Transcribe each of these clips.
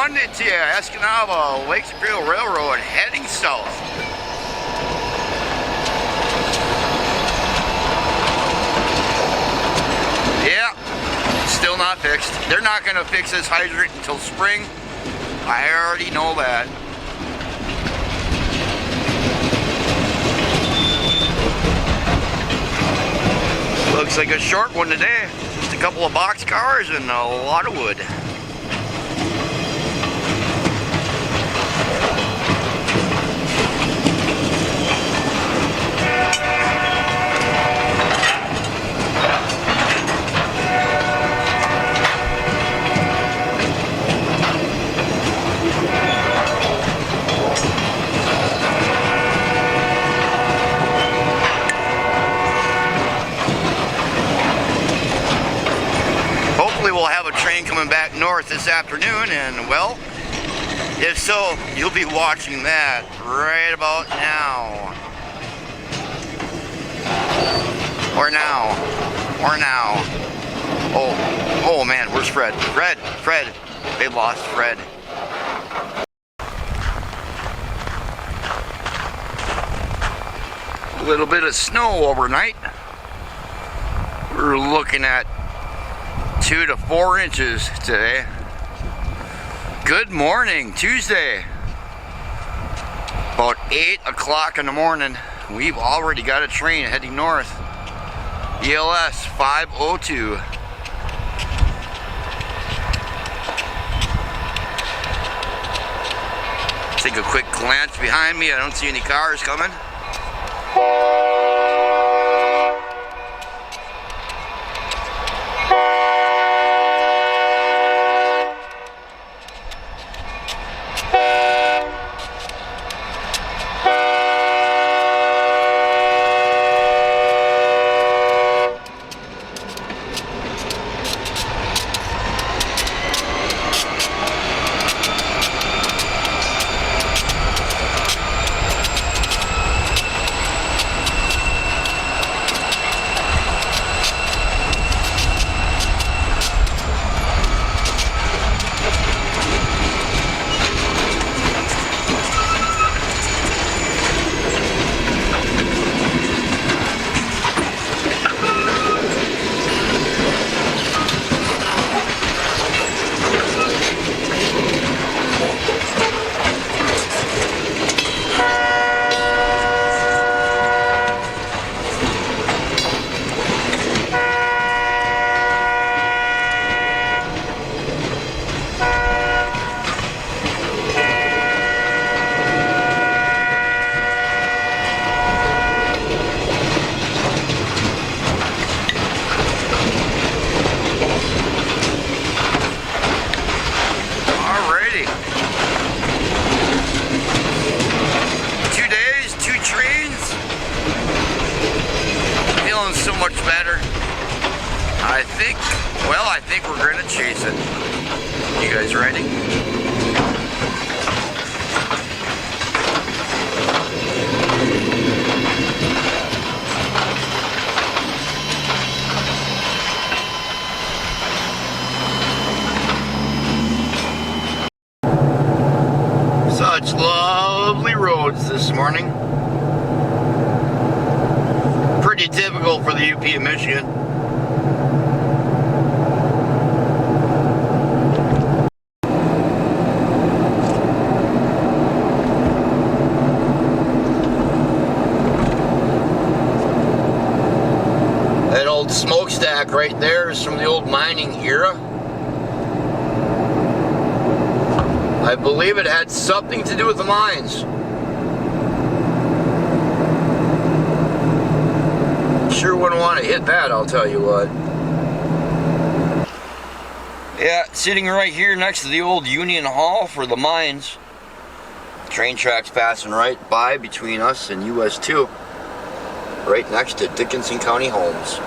Monday to you. Escanaba, Lake Superior Railroad heading south. Yeah, still not fixed. They're not going to fix this hydrant until spring. I already know that. Looks like a short one today. Just a couple of box cars and a lot of wood. We'll have a train coming back north this afternoon, and well, if so, you'll be watching that right about now. Or now. Oh man, where's Fred? Fred, they lost Fred. A little bit of snow overnight. We're looking at 2 to 4 inches today. Good morning, Tuesday. About 8 o'clock in the morning. We've already got a train heading north. ELS 502. Take a quick glance behind me. I don't see any cars coming. So much better. I think we're gonna chase it. You guys ready? Such lovely roads this morning. Pretty typical for the UP of Michigan. That old smokestack right there is from the old mining era. I believe it had something to do with the mines. Sure wouldn't want to hit that, I'll tell you what. Yeah, sitting right here next to the old Union Hall for the mines. Train tracks passing right by between us and US 2. Right next to Dickinson County Homes.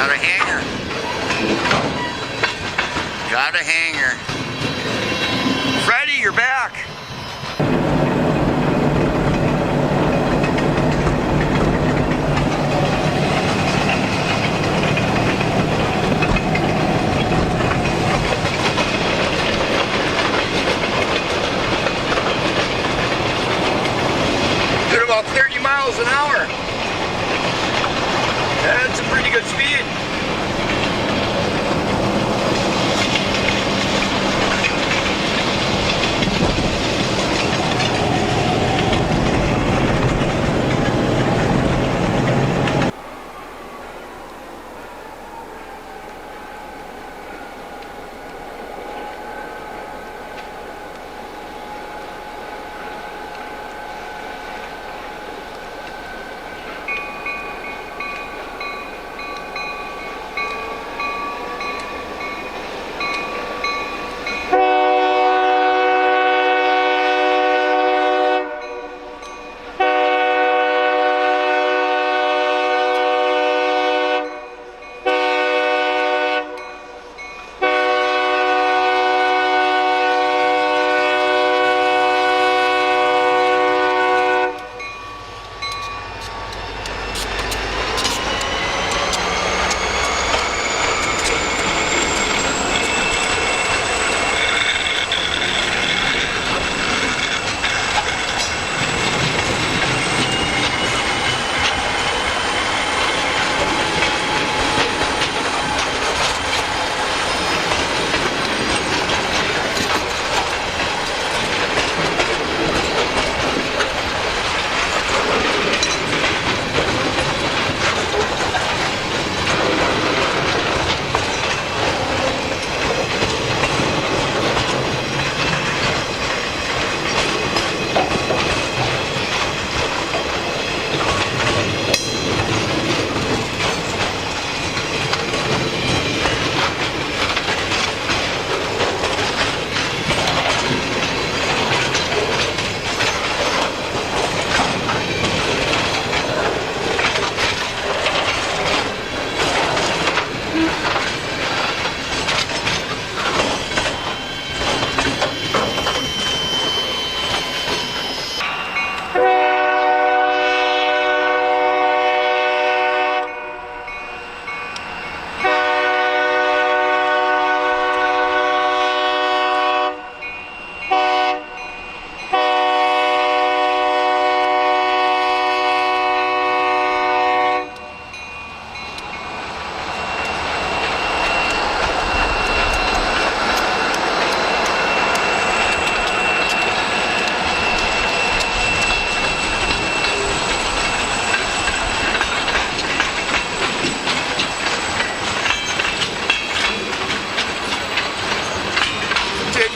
Got a hanger. Got a hanger. Freddie, you're back. Doing about 30 miles an hour. That's a pretty good speed.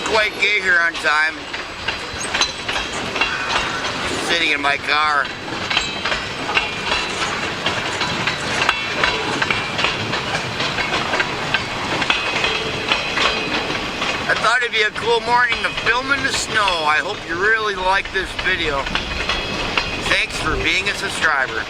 Quite get here on time. Sitting in my car. I thought it'd be a cool morning to film in the snow. I hope you really like this video. Thanks for being a subscriber.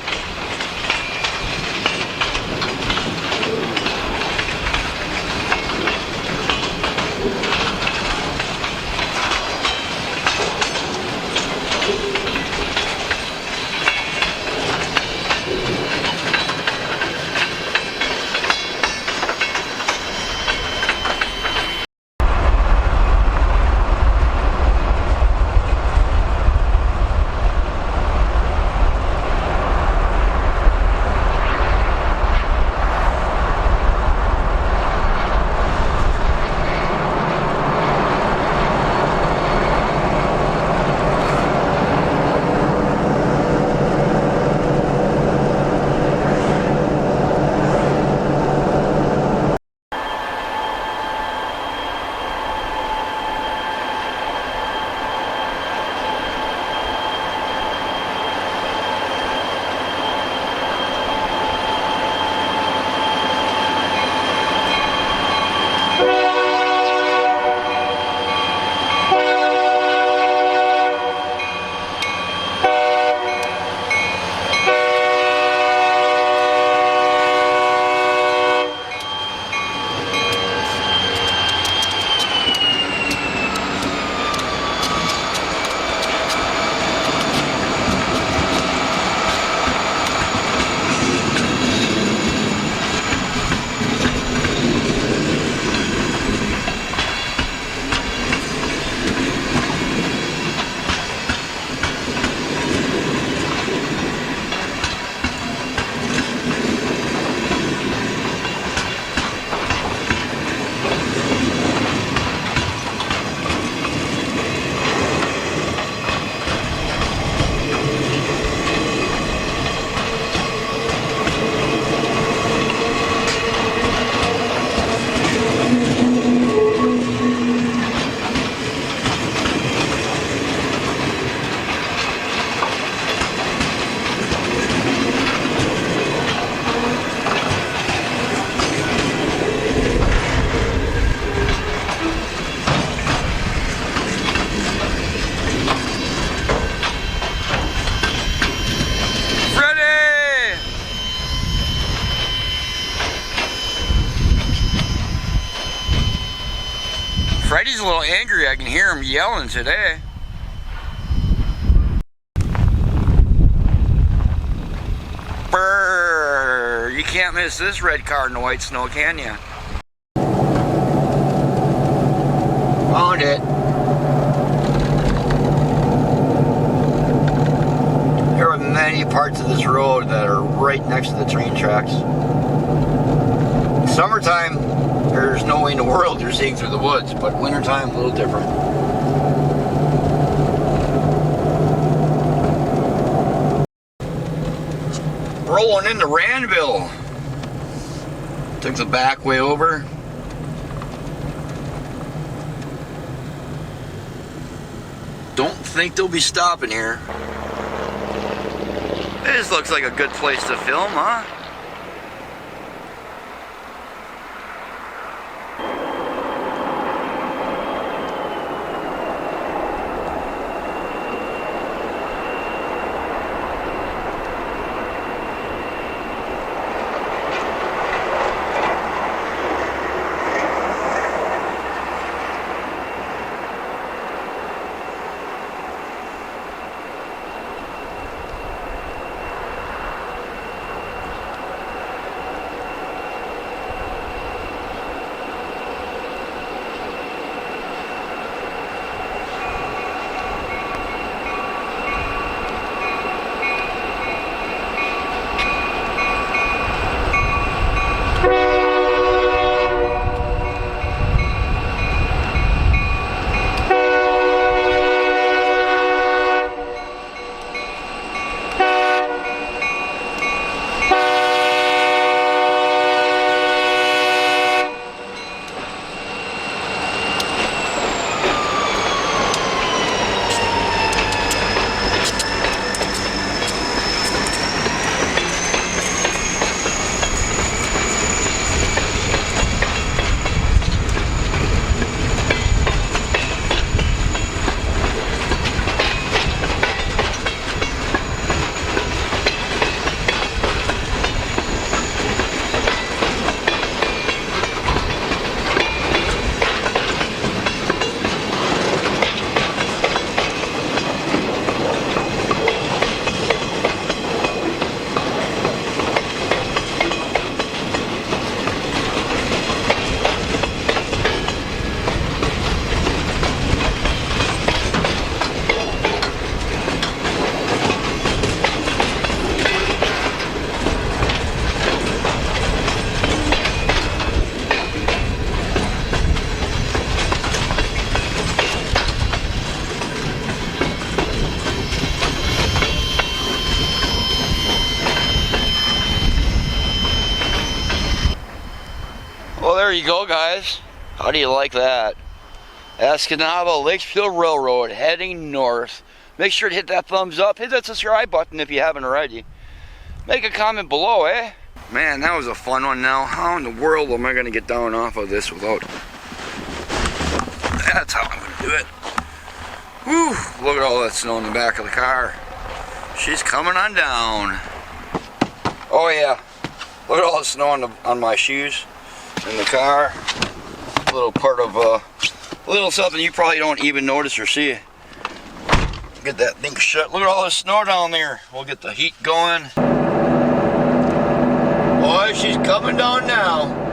Freddy's a little angry. I can hear him yelling today. Brrr! You can't miss this red car in the white snow, can you? Found it. There are many parts of this road that are right next to the train tracks. Summertime, there's no way in the world you're seeing through the woods, but wintertime, a little different. Rolling into Randville. Took the back way over. Don't think they'll be stopping here. This looks like a good place to film, huh? Well, there you go, guys. How do you like that? Escanaba Litchfield Railroad heading north. Make sure to hit that thumbs up. Hit that subscribe button if you haven't already. Make a comment below, eh? Man, that was a fun one now. How in the world am I going to get down off of this without... That's how I'm going to do it. Whew, look at all that snow in the back of the car. She's coming on down. Oh yeah, look at all the snow on my shoes in the car. A little part of a little something you probably don't even notice or see. Get that thing shut. Look at all the snow down there. We'll get the heat going. Boy, she's coming down now.